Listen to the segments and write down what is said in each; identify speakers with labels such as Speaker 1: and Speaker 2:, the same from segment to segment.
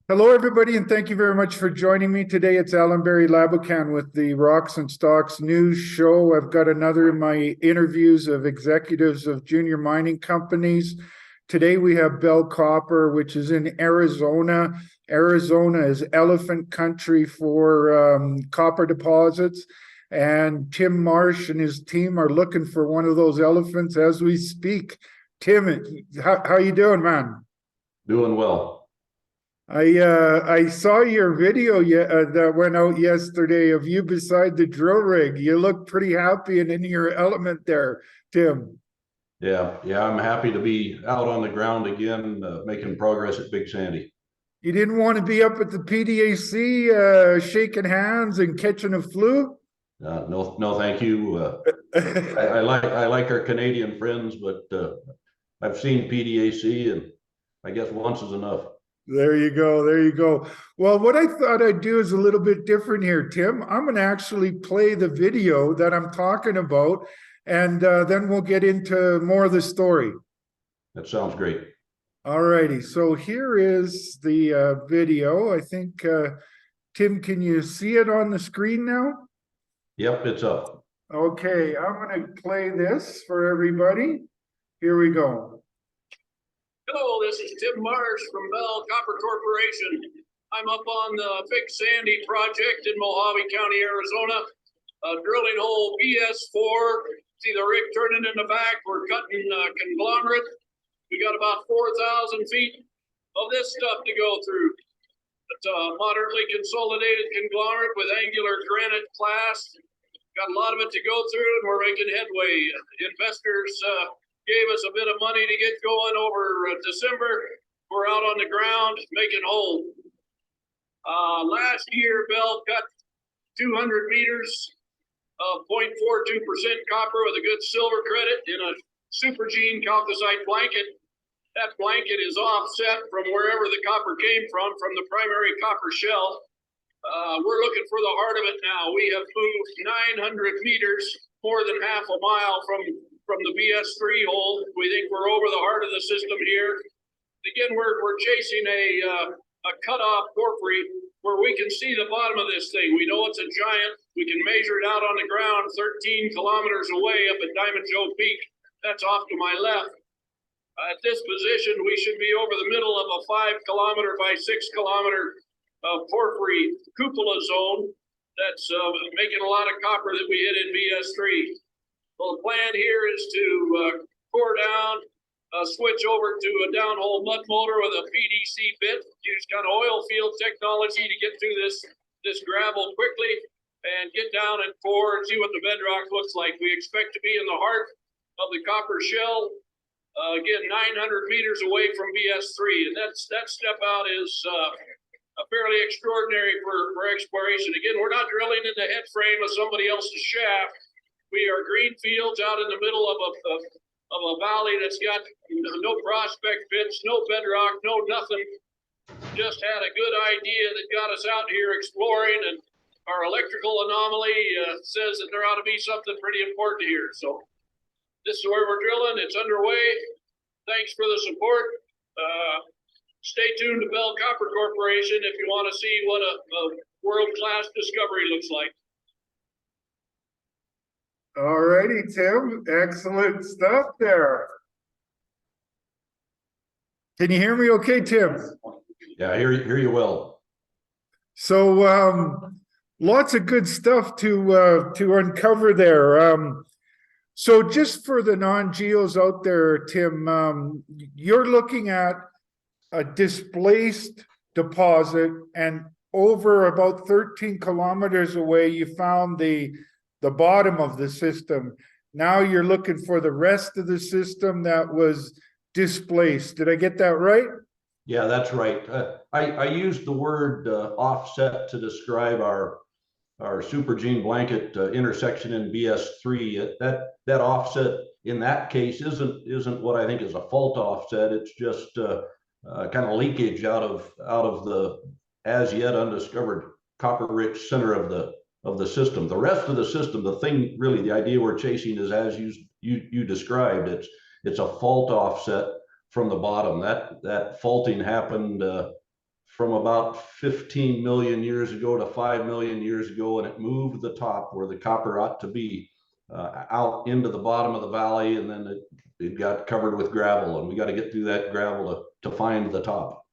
Speaker 1: Hello, everybody, and thank you very much for joining me today. It's Allan Laboucan with the Rocks and Stocks News Show. I've got another of my interviews of executives of junior mining companies. Today we have Bell Copper, which is in Arizona. Arizona is elephant country for copper deposits, and Tim Marsh and his team are looking for one of those elephants as we speak. Tim, how you doing, man?
Speaker 2: Doing well.
Speaker 1: I saw your video that went out yesterday of you beside the drill rig. You look pretty happy and in your element there, Tim.
Speaker 2: Yeah, I'm happy to be out on the ground again, making progress at Big Sandy.
Speaker 1: You didn't want to be up at the PDAC shaking hands and catching a flu?
Speaker 2: No, thank you. I like our Canadian friends, but I've seen PDAC, and I guess once is enough.
Speaker 1: There you go. There you go. Well, what I thought I'd do is a little bit different here, Tim. I'm going to actually play the video that I'm talking about, and then we'll get into more of the story.
Speaker 2: That sounds great.
Speaker 1: All righty. So here is the video. I think, Tim, can you see it on the screen now?
Speaker 2: Yep, it's up.
Speaker 1: Okay, I'm going to play this for everybody. Here we go.
Speaker 3: Hello, this is Tim Marsh from Bell Copper Corporation. I'm up on the Big Sandy project in Mojave County, Arizona. Drilling hole BS4. See the rig turning in the back. We're cutting conglomerate. We got about 4,000 feet of this stuff to go through. It's a moderately consolidated conglomerate with angular granite clast. Got a lot of it to go through, and we're making headway. Investors gave us a bit of money to get going over December. We're out on the ground making hole. Last year, Bell cut 200 meters of 0.42% copper with a good silver credit in a supergene chalcocite blanket. That blanket is offset from wherever the copper came from the primary copper shell. We're looking for the heart of it now. We have moved 900 meters, more than half a mile from the BS3 hole. We think we're over the heart of the system here. Again, we're chasing a cutoff porphyry where we can see the bottom of this thing. We know it's a giant. We can measure it out on the ground 13 kilometers away up at Diamond Joe Peak. That's off to my left. At this position, we should be over the middle of a 5 kilometer by 6 kilometer porphyry cupola zone that's making a lot of copper that we hit in BS3. Well, the plan here is to core down, switch over to a downhole mud motor with a PDC bit, use kind of oil field technology to get through this gravel quickly and get down and core and see what the bedrock looks like. We expect to be in the heart of the copper shell, again, 900 meters away from BS3. And that step out is fairly extraordinary for exploration. Again, we're not drilling in the head frame of somebody else's shaft. We are green fields out in the middle of a valley that's got no prospect pits, no bedrock, no nothing. Just had a good idea that got us out here exploring, and our electrical anomaly says that there ought to be something pretty important here. So this is where we're drilling. It's underway. Thanks for the support. Stay tuned to Bell Copper Corporation if you want to see what a world-class discovery looks like.
Speaker 1: All righty, Tim. Excellent stuff there. Can you hear me okay, Tim?
Speaker 2: Yeah, I hear you well.
Speaker 1: So lots of good stuff to uncover there. So just for the non-geos out there, Tim, you're looking at a displaced deposit, and over about 13 kilometers away, you found the bottom of the system. Now you're looking for the rest of the system that was displaced. Did I get that right?
Speaker 2: Yeah, that's right. I used the word offset to describe our supergene blanket intersection in BS3. That offset in that case isn't what I think is a fault offset. It's just kind of leakage out of the as yet undiscovered copper-rich center of the system. The rest of the system, the thing really, the idea we're chasing is as you described. It's a fault offset from the bottom. That faulting happened from about 15 million years ago to 5 million years ago, and it moved the top where the copper ought to be out into the bottom of the valley, and then it got covered with gravel, and we got to get through that gravel to find the top.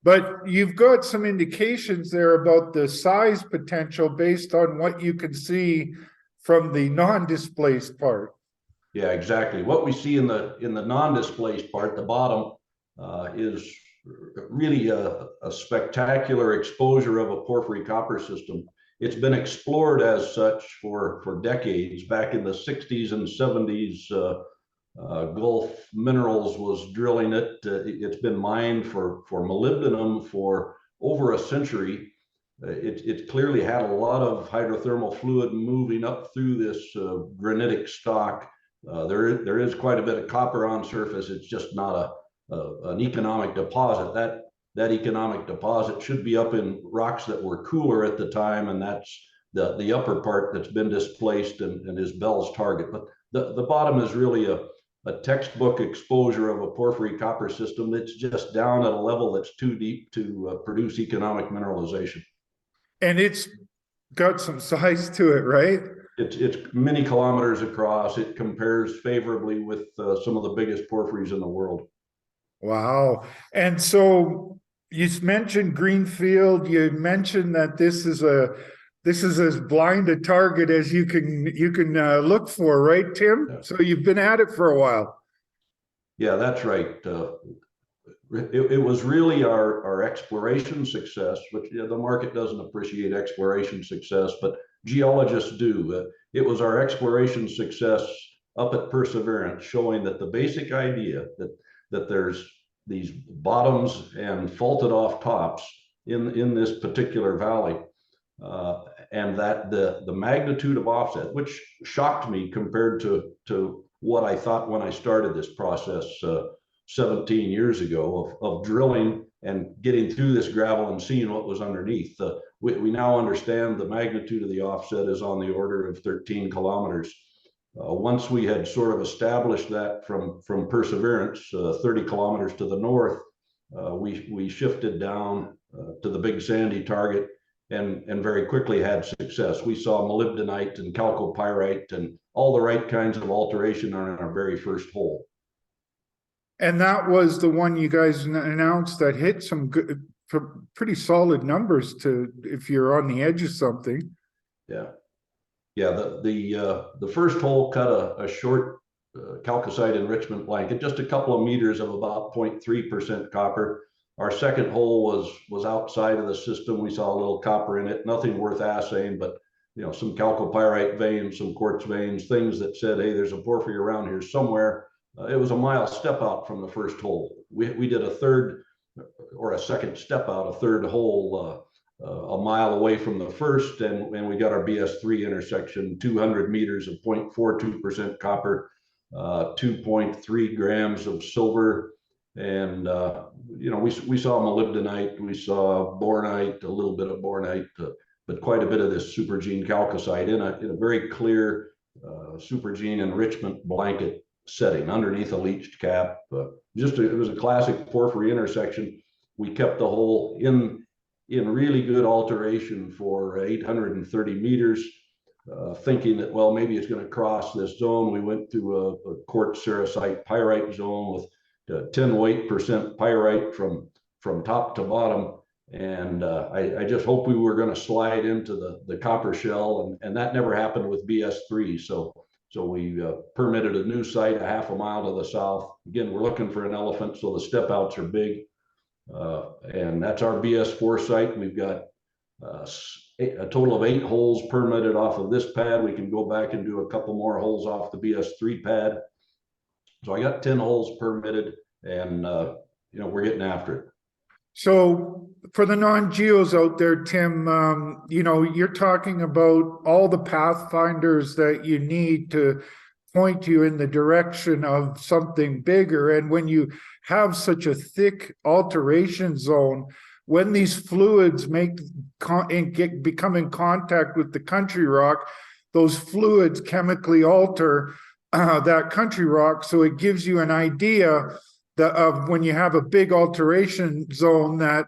Speaker 1: But you've got some indications there about the size potential based on what you can see from the non-displaced part.
Speaker 2: Yeah, exactly. What we see in the non-displaced part, the bottom, is really a spectacular exposure of a porphyry copper system. It's been explored as such for decades. Back in the 60s and 70s, Gulf Minerals was drilling it. It's been mined for molybdenum for over a century. It clearly had a lot of hydrothermal fluid moving up through this granitic stock. There is quite a bit of copper on surface. It's just not an economic deposit. That economic deposit should be up in rocks that were cooler at the time, and that's the upper part that's been displaced and is Bell's target. But the bottom is really a textbook exposure of a porphyry copper system that's just down at a level that's too deep to produce economic mineralization.
Speaker 1: And it's got some size to it, right?
Speaker 2: It's many kilometers across. It compares favorably with some of the biggest porphyries in the world.
Speaker 1: Wow. And so you mentioned Greenfield. You mentioned that this is as blind a target as you can look for, right, Tim? Yeah. So you've been at it for a while.
Speaker 2: Yeah, that's right. It was really our exploration success, which the market doesn't appreciate exploration success, but geologists do. It was our exploration success up at Perseverance, showing that the basic idea that there's these bottoms and faulted off tops in this particular valley, and that the magnitude of offset, which shocked me compared to what I thought when I started this process 17 years ago of drilling and getting through this gravel and seeing what was underneath. We now understand the magnitude of the offset is on the order of 13 kilometers. Once we had sort of established that from Perseverance, 30 kilometers to the north, we shifted down to the Big Sandy target and very quickly had success. We saw molybdenite and chalcopyrite and all the right kinds of alteration on our very first hole.
Speaker 1: And that was the one you guys announced that hit some good, pretty solid numbers to if you're on the edge of something.
Speaker 2: Yeah. Yeah, the first hole cut a short chalcocite enrichment blanket, just a couple of meters of about 0.3% copper. Our second hole was outside of the system. We saw a little copper in it, nothing worth assaying, but some chalcopyrite veins, some quartz veins, things that said, hey, there's a porphyry around here somewhere. It was a mile step out from the first hole. We did a third or a second step out, a third hole a mile away from the first, and we got our BS3 intersection, 200 meters of 0.42% copper, 2.3 grams of silver, and we saw molybdenite, we saw bornite, a little bit of bornite, but quite a bit of this supergene chalcocite in a very clear supergene enrichment blanket setting underneath a leached cap. It was a classic porphyry intersection. We kept the hole in really good alteration for 830 meters, thinking that, well, maybe it's going to cross this zone. We went through a quartz sericite pyrite zone with 10% pyrite from top to bottom. And I just hoped we were going to slide into the copper shell, and that never happened with BS3. So we permitted a new site a half a mile to the south. Again, we're looking for an elephant, so the step outs are big. And that's our BS4 site. We've got a total of 8 holes permitted off of this pad. We can go back and do a couple more holes off the BS3 pad. So I got 10 holes permitted, and we're getting after it.
Speaker 1: So for the non-geos out there, Tim, you're talking about all the pathfinders that you need to point you in the direction of something bigger. And when you have such a thick alteration zone, when these fluids become in contact with the country rock, those fluids chemically alter that country rock. So it gives you an idea of when you have a big alteration zone that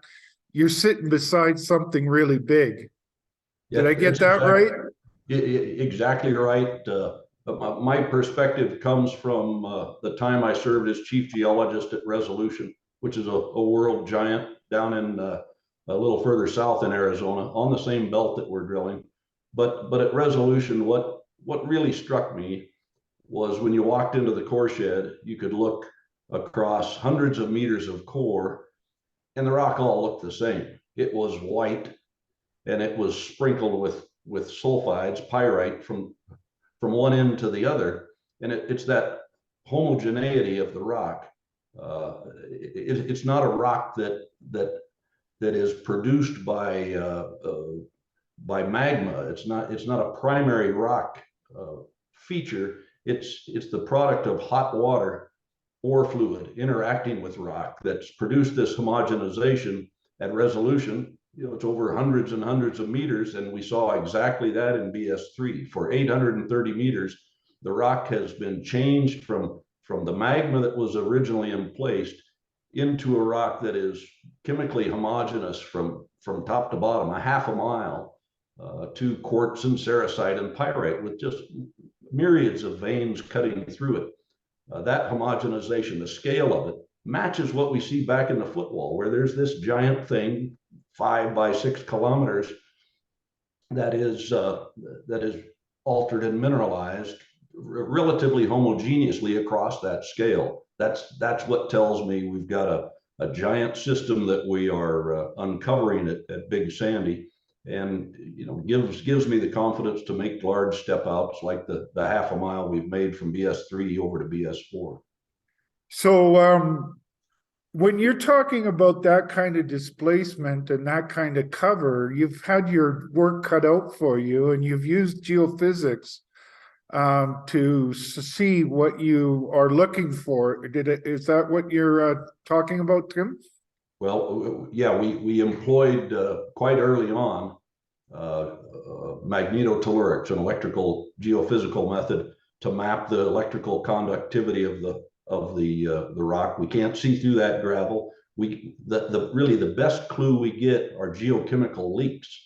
Speaker 1: you're sitting beside something really big. Did
Speaker 2: Yeah,
Speaker 1: I get
Speaker 2: that's
Speaker 1: that right?
Speaker 2: exactly right. My perspective comes from the time I served as chief geologist at Resolution, which is a world giant down in a little further south in Arizona, on the same belt that we're drilling. But at Resolution, what really struck me was when you walked into the core shed, you could look across hundreds of meters of core, and the rock all looked the same. It was white, and it was sprinkled with sulfides, pyrite, from one end to the other. And it's that homogeneity of the rock. It's not a rock that is produced by magma. It's not a primary rock feature. It's the product of hot water or fluid interacting with rock that's produced this homogenization at Resolution. It's over hundreds and hundreds of meters, and we saw exactly that in BS3. For 830 meters, the rock has been changed from the magma that was originally emplaced into a rock that is chemically homogeneous from top to bottom, a half a mile, to quartz and sericite and pyrite with just myriads of veins cutting through it. That homogenization, the scale of it, matches what we see back in the footwall, where there's this giant thing, 5 by 6 kilometers, that is altered and mineralized relatively homogeneously across that scale. That's what tells me we've got a giant system that we are uncovering at Big Sandy, and gives me the confidence to make large step outs like the half a mile we've made from BS3 over to BS4.
Speaker 1: So when you're talking about that kind of displacement and that kind of cover, you've had your work cut out for you, and you've used geophysics to see what you are looking for. Is that what you're talking about, Tim?
Speaker 2: Well, yeah, we employed quite early on magnetotellurics, an electrical geophysical method to map the electrical conductivity of the rock. We can't see through that gravel. Really the best clue we get are geochemical leaks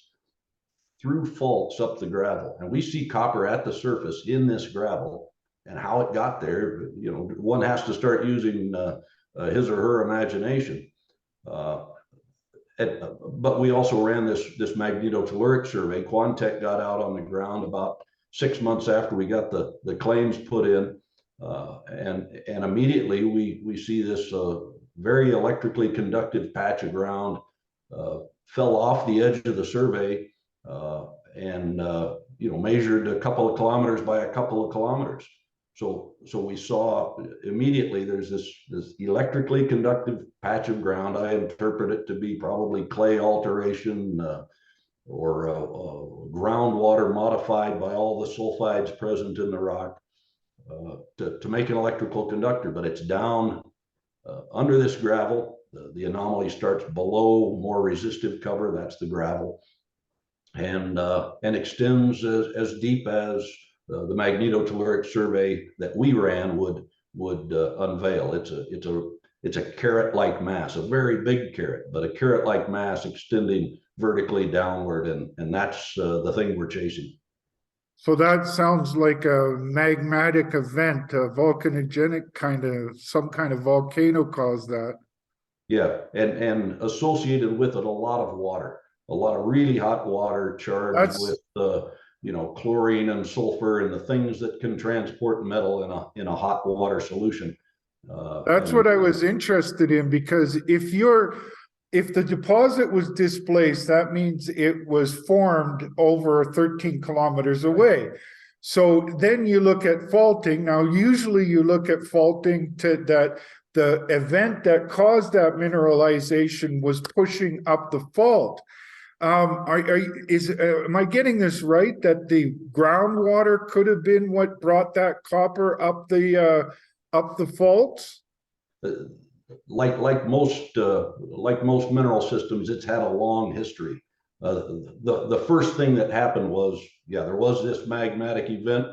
Speaker 2: through faults up the gravel, and we see copper at the surface in this gravel. And how it got there, one has to start using his or her imagination. But we also ran this magnetotelluric survey. Quantech got out on the ground about 6 months after we got the claims put in, and immediately we see this very electrically conductive patch of ground fell off the edge of the survey, and measured a couple of kilometers by a couple of kilometers. So we saw immediately there's this electrically conductive patch of ground. I interpret it to be probably clay alteration, or groundwater modified by all the sulfides present in the rock to make an electrical conductor. But it's down under this gravel. The anomaly starts below more resistive cover. That's the gravel, and extends as deep as the magnetotelluric survey that we ran would unveil. It's a carrot-like mass, a very big carrot, but a carrot-like mass extending vertically downward, and that's the thing we're chasing.
Speaker 1: So that sounds like a magmatic event, a volcanogenic some kind of volcano caused that.
Speaker 2: Yeah, and associated with it a lot of really hot water charged with chlorine and sulfur and the things that can transport metal in a hot water solution.
Speaker 1: That's what I was interested in, because if the deposit was displaced, that means it was formed over 13 kilometers away. So then you look at faulting. Now, usually you look at faulting to that the event that caused that mineralization was pushing up the fault. Am I getting this right, that the groundwater could have been what brought that copper up the faults?
Speaker 2: Like most mineral systems, it's had a long history. The first thing that happened was, there was this magmatic event.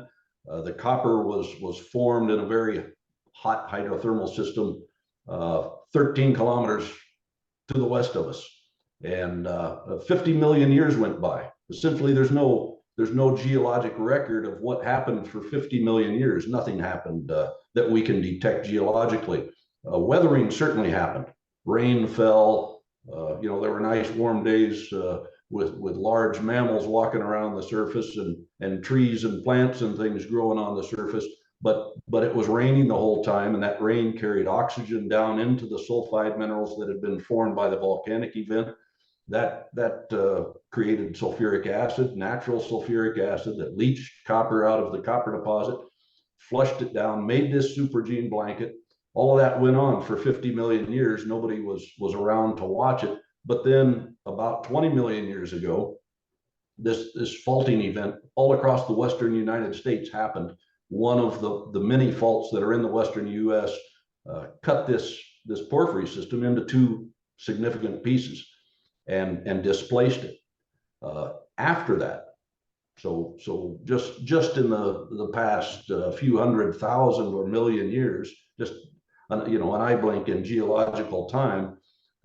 Speaker 2: The copper was formed in a very hot hydrothermal system 13 kilometers to the west of us. And 50 million years went by. Essentially, there's no geologic record of what happened for 50 million years. Nothing happened that we can detect geologically. Weathering certainly happened. Rain fell. There were nice warm days with large mammals walking around the surface, and trees and plants and things growing on the surface. But it was raining the whole time, and that rain carried oxygen down into the sulfide minerals that had been formed by the volcanic event. That created sulfuric acid, natural sulfuric acid, that leached copper out of the copper deposit, flushed it down, made this supergene blanket. All of that went on for 50 million years. Nobody was around to watch it. But then about 20 million years ago, this faulting event all across the western United States happened. One of the many faults that are in the western US cut this porphyry system into two significant pieces and displaced it. After that, so just in the past few 100,000 or million years, just an eye blink in geological time,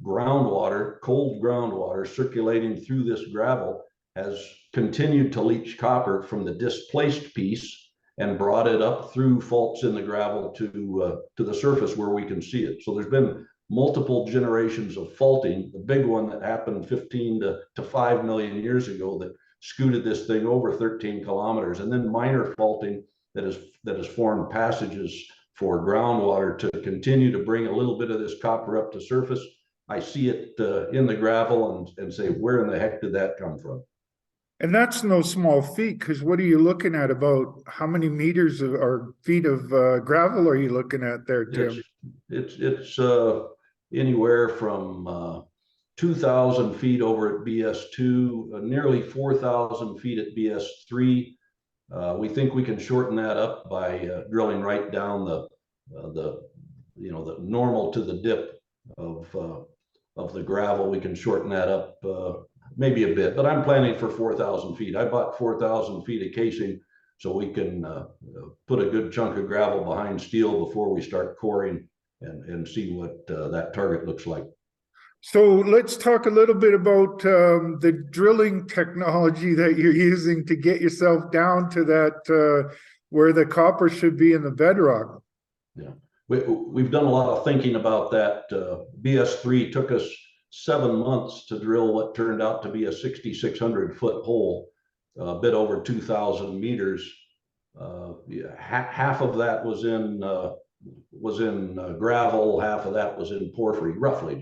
Speaker 2: groundwater, cold groundwater circulating through this gravel has continued to leach copper from the displaced piece and brought it up through faults in the gravel to the surface where we can see it. So there's been multiple generations of faulting. The big one that happened 15 to 5 million years ago that scooted this thing over 13 kilometers, and then minor faulting that has formed passages for groundwater to continue to bring a little bit of this copper up to surface. I see it in the gravel and say, where in the heck did that come from?
Speaker 1: And that's no small feat, because what are you looking at? About how many meters or feet of gravel are you looking at there, Tim?
Speaker 2: It's anywhere from 2,000 feet over at BS2, nearly 4,000 feet at BS3. We think we can shorten that up by drilling right down the normal to the dip of the gravel. We can shorten that up maybe a bit, but I'm planning for 4,000 feet. I bought 4,000 feet of casing so we can put a good chunk of gravel behind steel before we start coring and see what that target looks like.
Speaker 1: So let's talk a little bit about the drilling technology that you're using to get yourself down to that where the copper should be in the bedrock.
Speaker 2: Yeah, we've done a lot of thinking about that. BS3 took us 7 months to drill what turned out to be a 6,600 foot hole, a bit over 2,000 meters. Half of that was in gravel, half of that was in porphyry, roughly,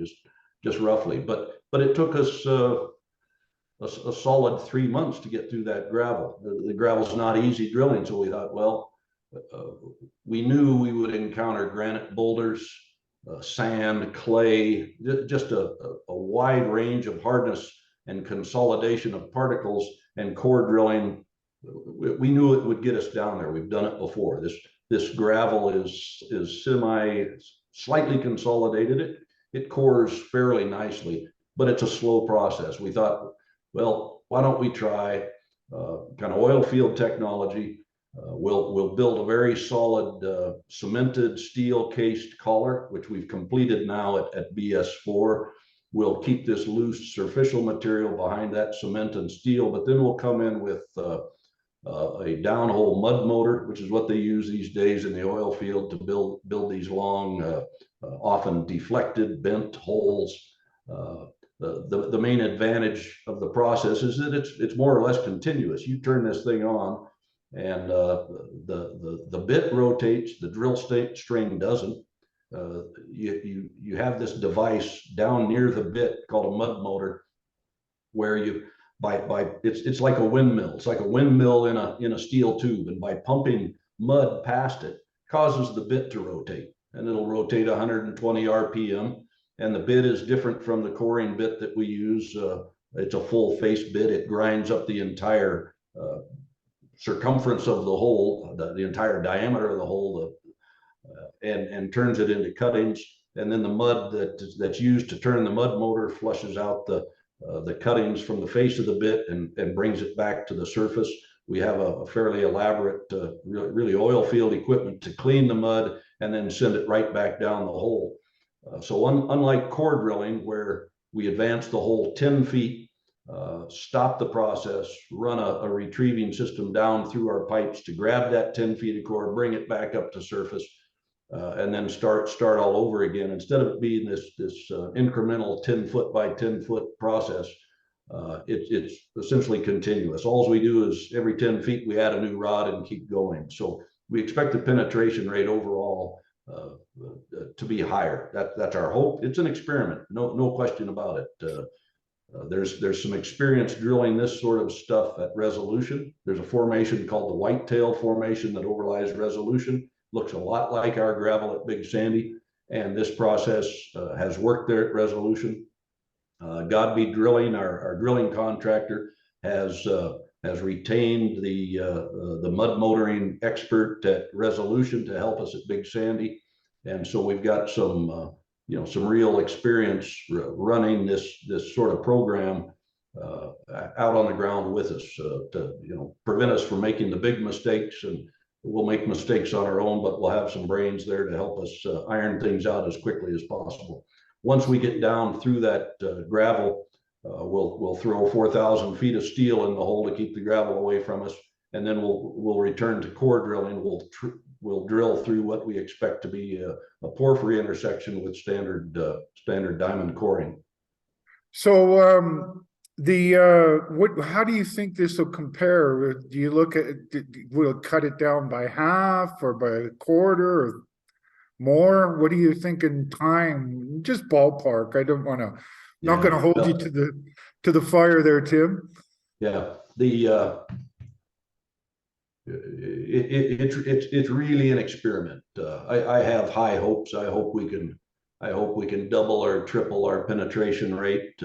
Speaker 2: just roughly. But it took us a solid 3 months to get through that gravel. The gravel's not easy drilling, so we thought, well, we knew we would encounter granite boulders, sand, clay, just a wide range of hardness and consolidation of particles, and core drilling. We knew it would get us down there. We've done it before. This gravel is slightly consolidated. It cores fairly nicely, but it's a slow process. We thought, well, why don't we try kind of oil field technology? We'll build a very solid cemented steel cased collar, which we've completed now at BS4. We'll keep this loose superficial material behind that cement and steel, but then we'll come in with a downhole mud motor, which is what they use these days in the oil field to build these long, often deflected, bent holes. The main advantage of the process is that it's more or less continuous. You turn this thing on, and the bit rotates, the drill string doesn't. You have this device down near the bit called a mud motor, where it's like a windmill. It's like a windmill in a steel tube, and by pumping mud past it, causes the bit to rotate, and it'll rotate 120 RPM. And the bit is different from the coring bit that we use. It's a full face bit. It grinds up the entire circumference of the hole, the entire diameter of the hole, and turns it into cuttings. And then the mud that's used to turn the mud motor flushes out the cuttings from the face of the bit and brings it back to the surface. We have a fairly elaborate, really oil field equipment to clean the mud and then send it right back down the hole. So unlike core drilling, where we advance the hole 10 feet, stop the process, run a retrieving system down through our pipes to grab that 10 feet of core, bring it back up to surface, and then start all over again. Instead of it being this incremental 10-foot by 10-foot process, it's essentially continuous. All we do is every 10 feet we add a new rod and keep going. So we expect the penetration rate overall to be higher. That's our hope. It's an experiment, no question about it. There's some experience drilling this sort of stuff at Resolution. There's a formation called the Whitetail Formation that overlies Resolution. Looks a lot like our gravel at Big Sandy, and this process has worked there at Resolution. Godby Drilling, our drilling contractor, has retained the mud motoring expert at Resolution to help us at Big Sandy, and so we've got some some real experience running this sort of program out on the ground with us to prevent us from making the big mistakes. And we'll make mistakes on our own, but we'll have some brains there to help us iron things out as quickly as possible. Once we get down through that gravel, we'll throw 4,000 feet of steel in the hole to keep the gravel away from us, and then we'll return to core drilling. We'll drill through what we expect to be a porphyry intersection with standard diamond coring.
Speaker 1: So how do you think this will compare? Do you look at, will it cut it down by half or by a quarter or more? What do you think in time? Just ballpark. I don't want to, not going to hold you to the fire there, Tim.
Speaker 2: Yeah, it's really an experiment. I have high hopes. I hope we can double or triple our penetration rate.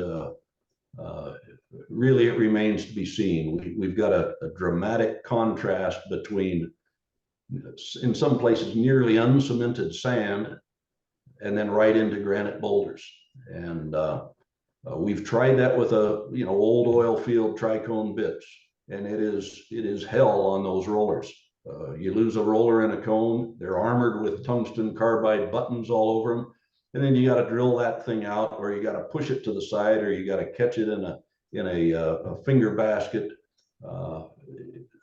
Speaker 2: Really, it remains to be seen. We've got a dramatic contrast between, in some places, nearly uncemented sand and then right into granite boulders. And we've tried that with old oil field tricone bits, and it is hell on those rollers. You lose a roller in a cone, they're armored with tungsten carbide buttons all over them, and then you got to drill that thing out, or you got to push it to the side, or you got to catch it in a finger basket.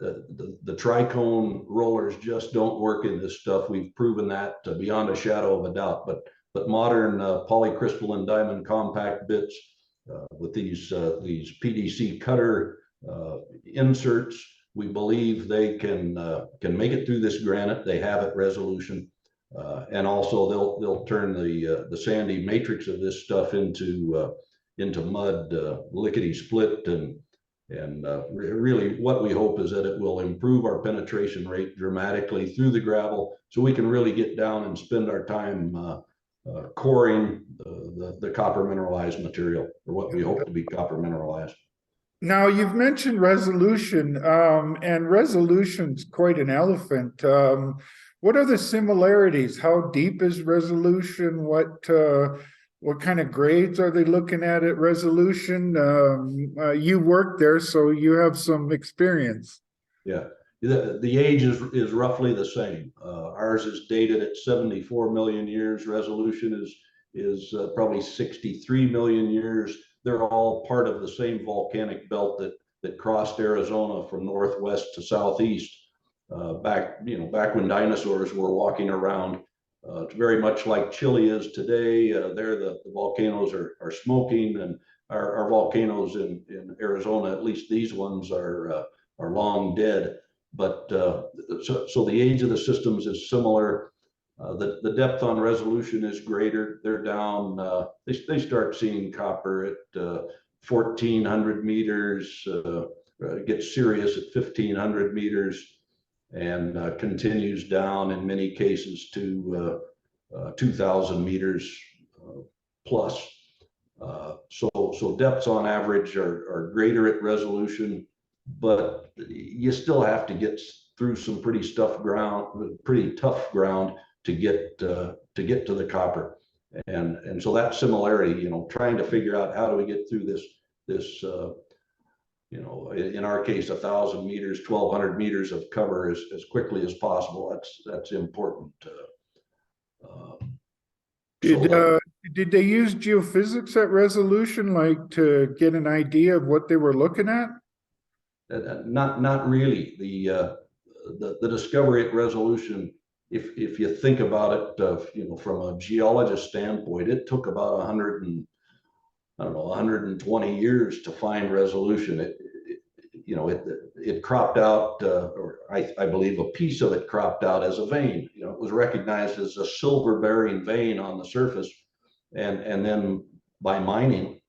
Speaker 2: The tricone rollers just don't work in this stuff. We've proven that beyond a shadow of a doubt. But modern polycrystalline diamond compact bits with these PDC cutter inserts, we believe they can make it through this granite. They have at Resolution, and also they'll turn the sandy matrix of this stuff into mud lickety split. And really what we hope is that it will improve our penetration rate dramatically through the gravel, so we can really get down and spend our time coring the copper mineralized material, or what we hope to be copper mineralized.
Speaker 1: Now, you've mentioned Resolution, and Resolution's quite an elephant. What are the similarities? How deep is Resolution? What kind of grades are they looking at Resolution? You worked there, so you have some experience.
Speaker 2: Yeah, the age is roughly the same. Ours is dated at 74 million years. Resolution is probably 63 million years. They're all part of the same volcanic belt that crossed Arizona from northwest to southeast back when dinosaurs were walking around. It's very much like Chile is today. There the volcanoes are smoking, and our volcanoes in Arizona, at least these ones, are long dead. But so the age of the systems is similar. The depth on Resolution is greater. They're down. They start seeing copper at 1,400 meters. Gets serious at 1,500 meters, and continues down in many cases to 2,000 meters plus. So depths on average are greater at Resolution, but you still have to get through some pretty tough ground to get to the copper. And so that similarity, trying to figure out how do we get through this in our case, 1,000 meters, 1,200 meters of cover as quickly as possible. That's important.
Speaker 1: Did they use geophysics at resolution, like to get an idea of what they were looking at?
Speaker 2: Not really. The discovery at resolution, if you think about it, from a geologist standpoint, it took about 120 years to find resolution. It cropped out, or I believe a piece of it cropped out as a vein. It was recognized as a silver bearing vein on the surface, and then by mining,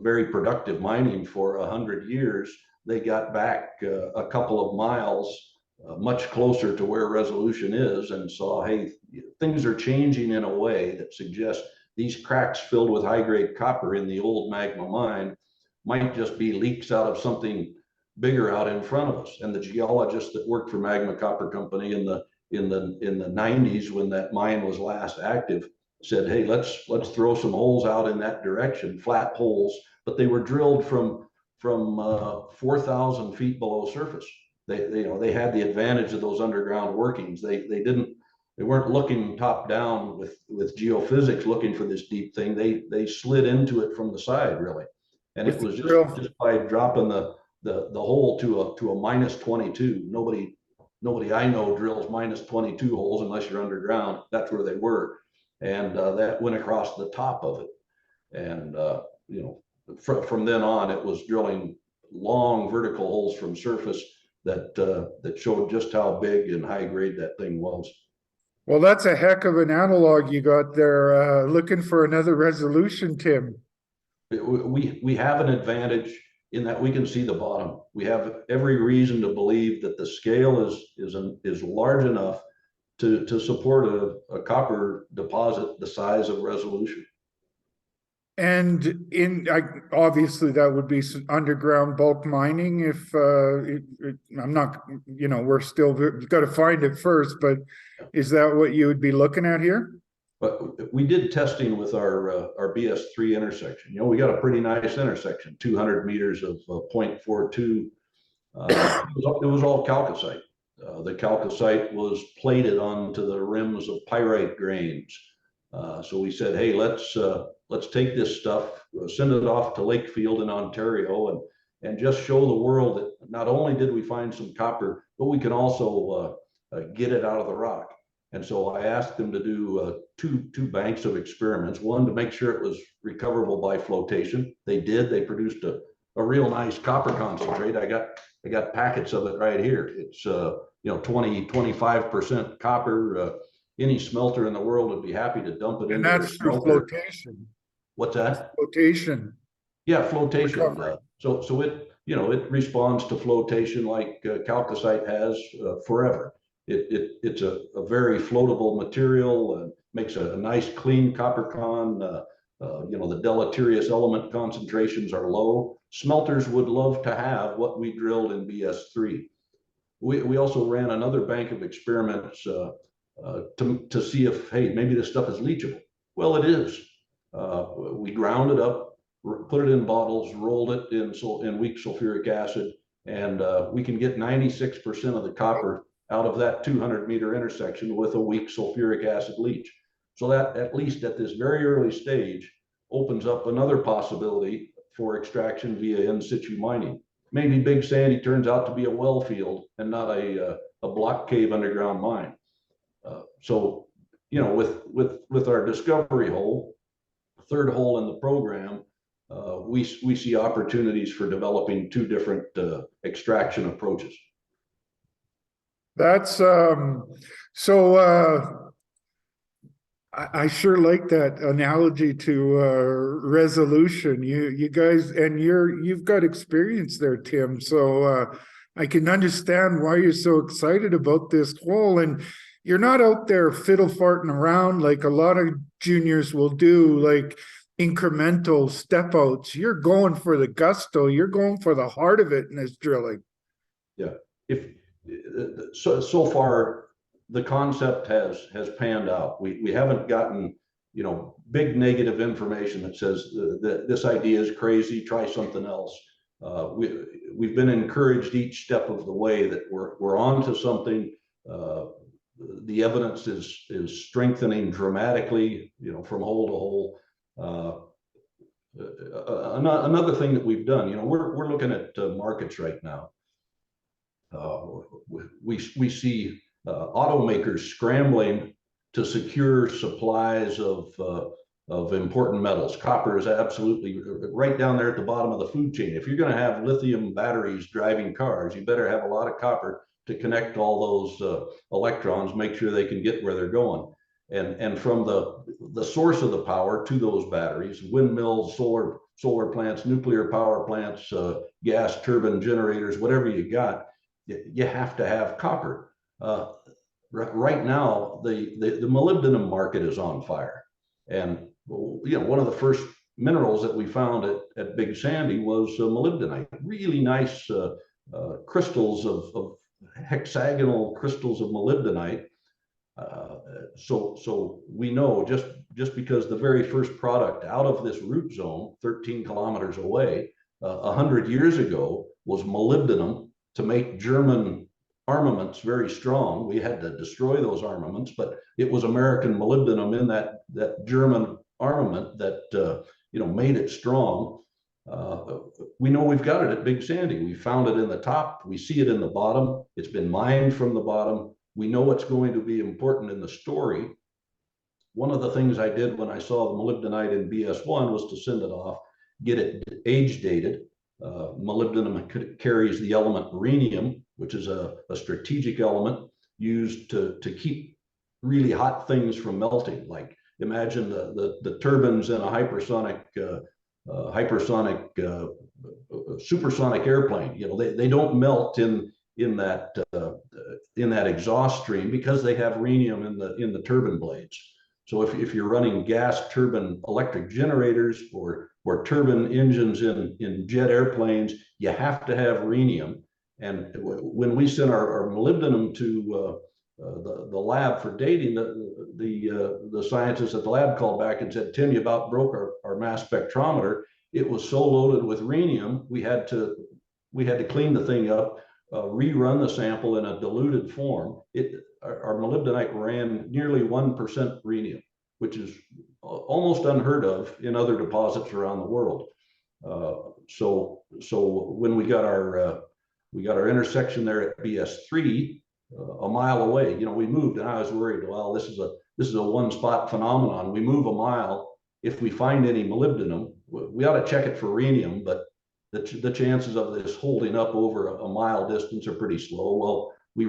Speaker 2: very productive mining for 100 years, they got back a couple of miles much closer to where resolution is, and saw, hey, things are changing in a way that suggests these cracks filled with high-grade copper in the old magma mine might just be leaks out of something bigger out in front of us. And the geologists that worked for Magma Copper Company in the 90s, when that mine was last active, said, hey, let's throw some holes out in that direction, flat holes, but they were drilled from 4,000 feet below surface. They had the advantage of those underground workings. They weren't looking top down with geophysics looking for this deep thing. They slid into it from the side, really. And it was just by dropping the hole to a minus 22. Nobody I know drills minus 22 holes unless you're underground. That's where they were. And that went across the top of it. And from then on, it was drilling long vertical holes from surface that showed just how big and high grade that thing was.
Speaker 1: Well, that's a heck of an analog you got there. Looking for another resolution, Tim.
Speaker 2: We have an advantage in that we can see the bottom. We have every reason to believe that the scale is large enough to support a copper deposit the size of resolution.
Speaker 1: And obviously that would be some underground bulk mining. If I'm not, we're still got to find it first, but is that what you would be looking at here?
Speaker 2: But we did testing with our BS3 intersection. We got a pretty nice intersection, 200 meters of 0.42. It was all chalcocite. The chalcocite was plated onto the rims of pyrite grains. So we said, hey, let's take this stuff, send it off to Lakefield in Ontario, and just show the world that not only did we find some copper, but we can also get it out of the rock. And so I asked them to do two banks of experiments, one to make sure it was recoverable by flotation. They did. They produced a real nice copper concentrate. I got packets of it right here. It's 25% copper. Any smelter in the world would be happy to dump it into their smelter.
Speaker 1: And that's through flotation.
Speaker 2: What's that?
Speaker 1: Flotation.
Speaker 2: Yeah, flotation. So it responds to flotation like chalcocite has forever. It's a very floatable material and makes a nice clean copper con. The deleterious element concentrations are low. Smelters would love to have what we drilled in BS3. We also ran another bank of experiments to see if, hey, maybe this stuff is leachable. Well, it is. We ground it up, put it in bottles, rolled it in weak sulfuric acid, and we can get 96% of the copper out of that 200-meter intersection with a weak sulfuric acid leach. So that, at least at this very early stage, opens up another possibility for extraction via in situ mining. Maybe Big Sandy turns out to be a well field and not a block cave underground mine. So with our discovery hole, third hole in the program, we see opportunities for developing two different extraction approaches.
Speaker 1: That's I sure like that analogy to resolution. You guys, and you've got experience there, Tim. So I can understand why you're so excited about this hole. And you're not out there fiddle farting around like a lot of juniors will do, like incremental step outs. You're going for the gusto. You're going for the heart of it in this drilling.
Speaker 2: Yeah. So far, the concept has panned out. We haven't gotten big negative information that says that this idea is crazy, try something else. We've been encouraged each step of the way that we're onto something. the evidence is strengthening dramatically, you know, from hole to hole. Another thing that we've done, you know, we're looking at markets right now. We see automakers scrambling to secure supplies of important metals. Copper is absolutely right down there at the bottom of the food chain. If you're going to have lithium batteries driving cars, you better have a lot of copper to connect all those electrons, make sure they can get where they're going. And from the source of the power to those batteries, windmills, solar plants, nuclear power plants, gas turbine generators, whatever you got, you have to have copper. Right now, the molybdenum market is on fire. And you know, one of the first minerals that we found at Big Sandy was molybdenite. Really nice crystals of hexagonal crystals of molybdenite. So we know just because the very first product out of this root zone, 13 kilometers away, 100 years ago, was molybdenum to make German armaments very strong. We had to destroy those armaments, but it was American molybdenum in that German armament that you know, made it strong. We know we've got it at Big Sandy. We found it in the top. We see it in the bottom. It's been mined from the bottom. We know it's going to be important in the story. One of the things I did when I saw the molybdenite in BS1 was to send it off, get it age dated. Molybdenum carries the element rhenium, which is a strategic element used to keep really hot things from melting. Like imagine the turbines in a supersonic airplane. You know, they don't melt in that exhaust stream because they have rhenium in the turbine blades. So if you're running gas turbine electric generators or turbine engines in jet airplanes, you have to have rhenium. And when we sent our molybdenum to the lab for dating, the scientists at the lab called back and said, "Tim, you about broke our mass spectrometer. It was so loaded with rhenium, we had to clean the thing up, rerun the sample in a diluted form." Our molybdenite ran nearly 1% rhenium, which is almost unheard of in other deposits around the world. So when we got our intersection there at BS3, a mile away, you know, we moved, and I was worried, well, this is a one spot phenomenon. We move a mile. If we find any molybdenum, we ought to check it for rhenium, but the chances of this holding up over a mile distance are pretty slow. Well, we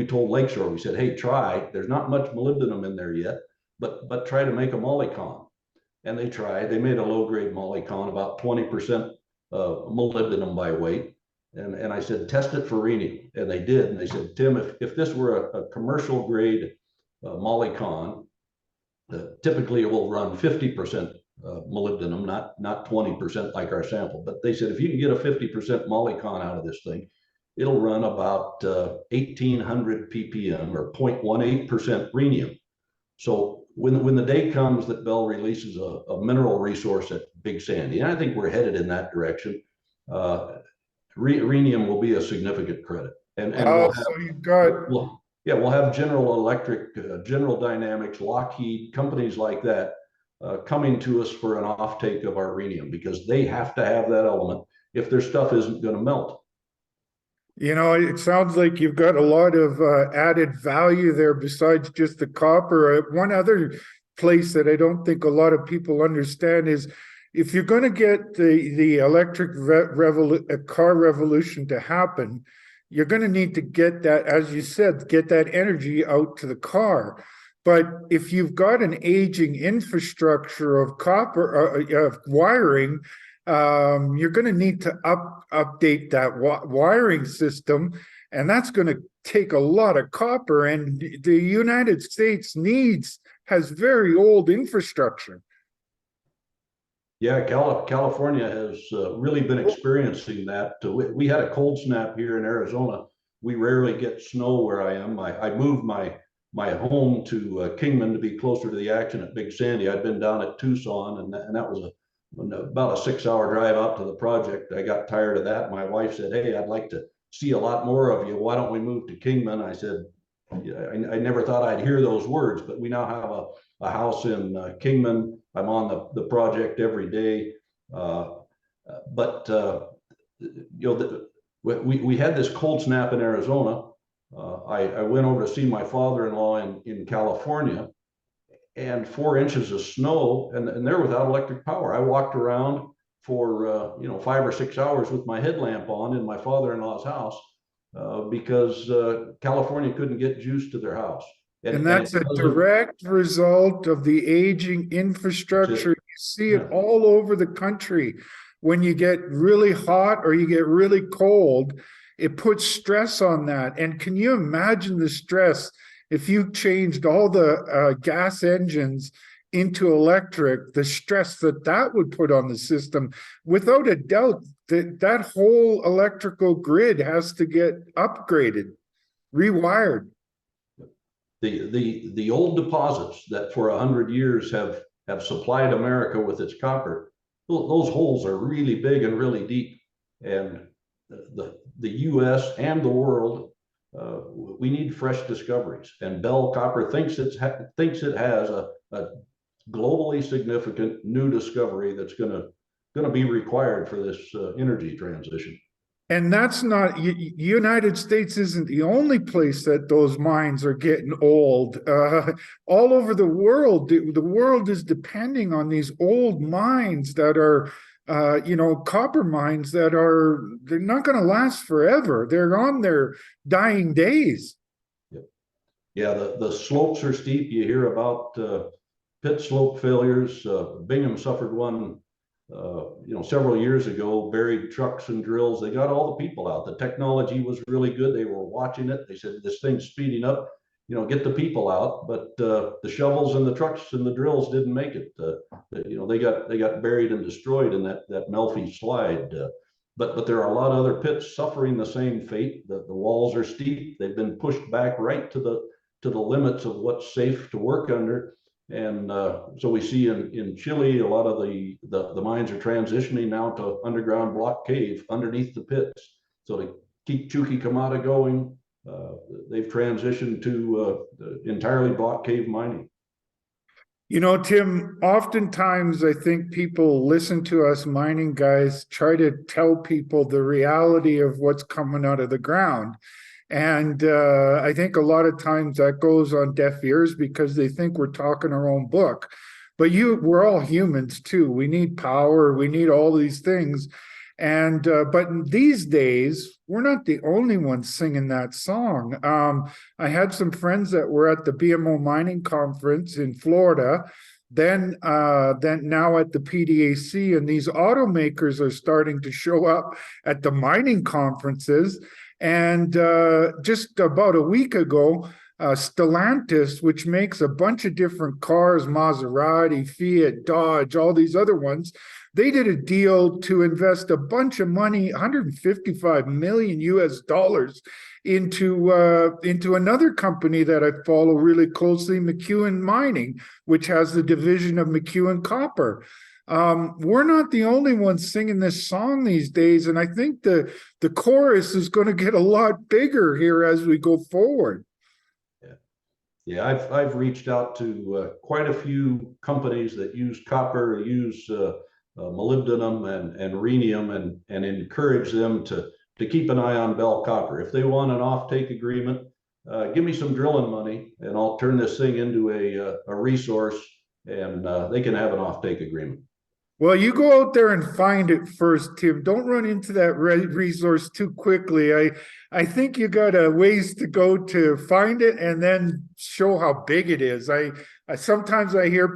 Speaker 2: told Lakeshore, we said, hey, try. There's not much molybdenum in there yet, but try to make a molycon. And they tried. They made a low-grade molycon, about 20% molybdenum by weight. And I said, test it for rhenium. And they did. And they said, Tim, if this were a commercial grade molycon, typically it will run 50% molybdenum, not 20% like our sample. But they said, if you can get a 50% molycon out of this thing, it'll run about 1,800 ppm or 0.18% rhenium. So when the day comes that Bell releases a mineral resource at Big Sandy, and I think we're headed in that direction, rhenium will be a significant credit. And we'll have,
Speaker 1: so you've got,
Speaker 2: we'll have General Electric, General Dynamics, Lockheed, companies like that coming to us for an offtake of our rhenium, because they have to have that element if their stuff isn't going to melt.
Speaker 1: you know, it sounds like you've got a lot of added value there besides just the copper. One other place that I don't think a lot of people understand is if you're going to get the electric car revolution to happen, you're going to need to get that, as you said, get that energy out to the car. But if you've got an aging infrastructure of copper, of wiring, you're going to need to update that wiring system, and that's going to take a lot of copper. And the United States has very old infrastructure.
Speaker 2: Yeah, California has really been experiencing that. We had a cold snap here in Arizona. We rarely get snow where I am. I moved my home to Kingman to be closer to the action at Big Sandy. I'd been down at Tucson, and that was about a 6-hour drive out to the project. I got tired of that. My wife said, hey, I'd like to see a lot more of you. Why don't we move to Kingman? I said, I never thought I'd hear those words, but we now have a house in Kingman. I'm on the project every day. We had this cold snap in Arizona. I went over to see my father-in-law in California, and 4 inches of snow, and they're without electric power. I walked around for 5 or 6 hours with my headlamp on in my father-in-law's house because California couldn't get juice to their house.
Speaker 1: And that's a direct result of the aging infrastructure. You see it all over the country. When you get really hot or you get really cold, it puts stress on that. And can you imagine the stress if you changed all the gas engines into electric, the stress that would put on the system? Without a doubt, that whole electrical grid has to get upgraded, rewired.
Speaker 2: The old deposits that for 100 years have supplied America with its copper, those holes are really big and really deep. And the US and the world, we need fresh discoveries. And Bell Copper thinks it has a globally significant new discovery that's going to be required for this energy transition.
Speaker 1: And that's not, United States isn't the only place that those mines are getting old. All over the world is depending on these old mines that are, copper mines they're not going to last forever. They're on their dying days.
Speaker 2: Yeah, the slopes are steep. You hear about pit slope failures. Bingham suffered one several years ago, buried trucks and drills. They got all the people out. The technology was really good. They were watching it. They said, this thing's speeding up, get the people out. But the shovels and the trucks and the drills didn't make it. They got buried and destroyed in that Melfi slide. But there are a lot of other pits suffering the same fate. The walls are steep. They've been pushed back right to the limits of what's safe to work under. And so we see in Chile, a lot of the mines are transitioning now to underground block cave underneath the pits. So to keep Chuquicamata going, they've transitioned to entirely block cave mining.
Speaker 1: Tim, oftentimes I think people listen to us mining guys try to tell people the reality of what's coming out of the ground. And I think a lot of times that goes on deaf ears because they think we're talking our own book. But we're all humans too. We need power. We need all these things. And but these days, we're not the only ones singing that song. I had some friends that were at the BMO mining conference in Florida. Then now at the PDAC, and these automakers are starting to show up at the mining conferences. And just about a week ago, Stellantis, which makes a bunch of different cars, Maserati, Fiat, Dodge, all these other ones, they did a deal to invest a bunch of money, $155 million US into another company that I follow really closely, McEwen Mining, which has the division of McEwen Copper. We're not the only ones singing this song these days, and I think the chorus is going to get a lot bigger here as we go forward.
Speaker 2: Yeah, I've reached out to quite a few companies that use copper, use molybdenum and rhenium, and encourage them to keep an eye on Bell Copper. If they want an offtake agreement, give me some drilling money, and I'll turn this thing into a resource, and they can have an offtake agreement.
Speaker 1: Well, you go out there and find it first, Tim. Don't run into that resource too quickly. I think you got a ways to go to find it and then show how big it is. I sometimes I hear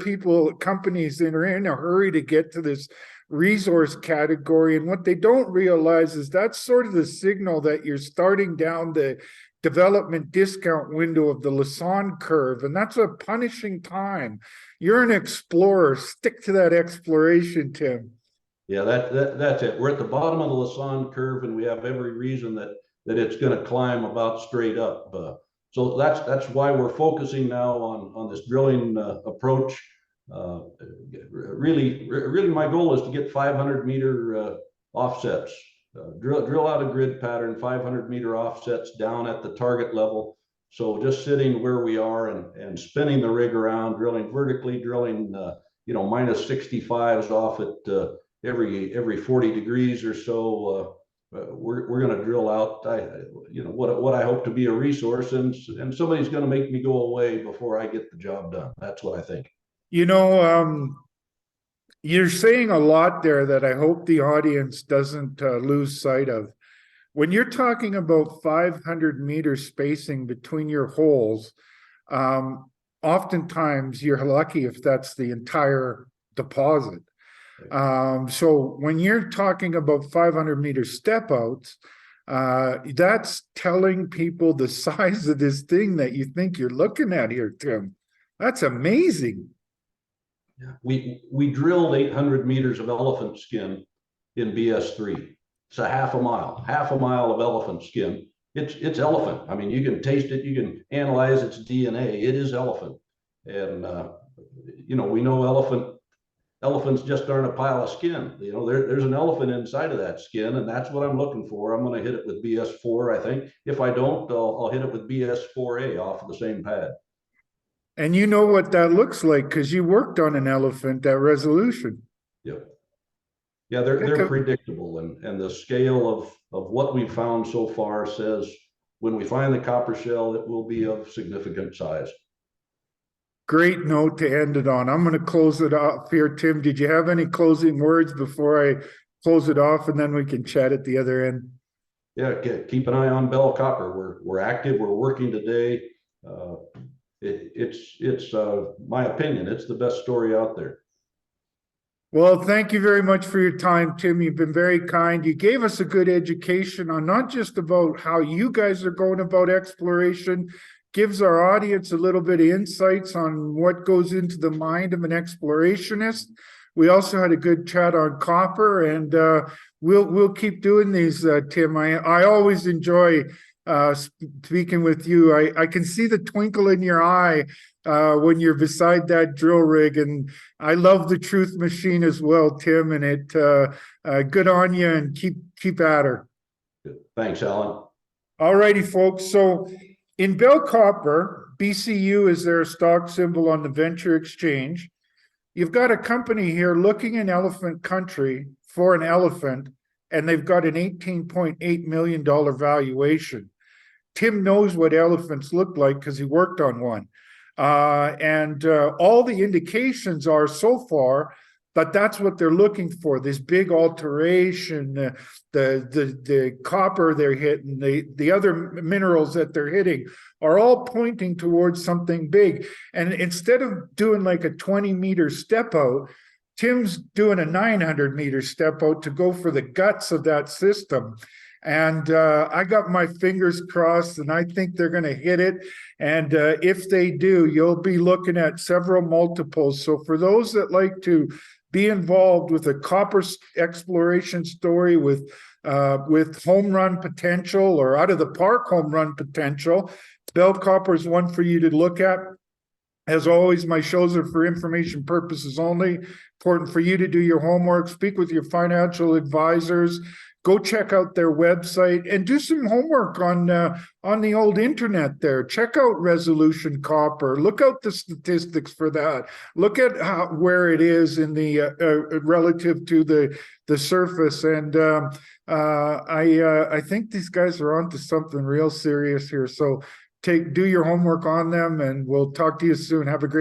Speaker 1: companies that are in a hurry to get to this resource category, and what they don't realize is that's sort of the signal that you're starting down the development discount window of the Lassonde curve, and that's a punishing time. You're an explorer. Stick to that exploration, Tim.
Speaker 2: Yeah, that's it. We're at the bottom of the Lassonde curve, and we have every reason that it's going to climb about straight up. So that's why we're focusing now on this drilling approach. Really, my goal is to get 500-meter offsets. Drill out a grid pattern, 500-meter offsets down at the target level, So just sitting where we are and spinning the rig around, drilling vertically, drilling, minus 65s off at every 40 degrees or so. We're going to drill out, what I hope to be a resource, and somebody's going to make me go away before I get the job done. That's what I think.
Speaker 1: You're saying a lot there that I hope the audience doesn't lose sight of. When you're talking about 500-meter spacing between your holes, oftentimes you're lucky if that's the entire deposit. So when you're talking about 500-meter step outs, that's telling people the size of this thing that you think you're looking at here, Tim. That's amazing.
Speaker 2: Yeah. We drilled 800 meters of elephant skin in BS3. It's a half a mile of elephant skin. It's elephant. I mean, you can taste it, you can analyze its DNA. It is elephant. And we know elephants just aren't a pile of skin. There's an elephant inside of that skin, and that's what I'm looking for. I'm going to hit it with BS4, I think. If I don't, I'll hit it with BS4A off of the same pad.
Speaker 1: And you know what that looks like because you worked on an elephant at Resolution.
Speaker 2: Yep. Yeah, they're predictable, and the scale of what we've found so far says when we find the copper shell, it will be of significant size.
Speaker 1: Great note to end it on. I'm going to close it off here. Tim, did you have any closing words before I close it off, and then we can chat at the other end?
Speaker 2: Yeah, keep an eye on Bell Copper. We're active. We're working today. It's my opinion, it's the best story out there.
Speaker 1: Well, thank you very much for your time, Tim. You've been very kind. You gave us a good education on not just about how you guys are going about exploration, gives our audience a little bit of insights on what goes into the mind of an explorationist. We also had a good chat on copper, and we'll keep doing these, Tim. I always enjoy speaking with you. I can see the twinkle in your eye when you're beside that drill rig, and I love the Truth Machine as well, Tim. And it good on you, and keep at her.
Speaker 2: Thanks, Allan.
Speaker 1: All righty, folks. So in Bell Copper, BCU is their stock symbol on the Venture Exchange. You've got a company here looking in elephant country for an elephant, and they've got an $18.8 million valuation. Tim knows what elephants look like because he worked on one. And all the indications are so far that that's what they're looking for, this big alteration, the copper they're hitting, the other minerals that they're hitting are all pointing towards something big. And instead of doing like a 20-meter step out, Tim's doing a 900-meter step out to go for the guts of that system. And I got my fingers crossed, and I think they're going to hit it. And if they do, you'll be looking at several multiples. So for those that like to be involved with a copper exploration story with home run potential or out of the park home run potential, Bell Copper is one for you to look at. As always, my shows are for information purposes only. Important for you to do your homework, speak with your financial advisors, go check out their website, and do some homework on the old internet there. Check out Resolution Copper. Look out the statistics for that. Look at where it is in the relative to the surface. And I think these guys are onto something real serious here. So do your homework on them, and we'll talk to you soon. Have a great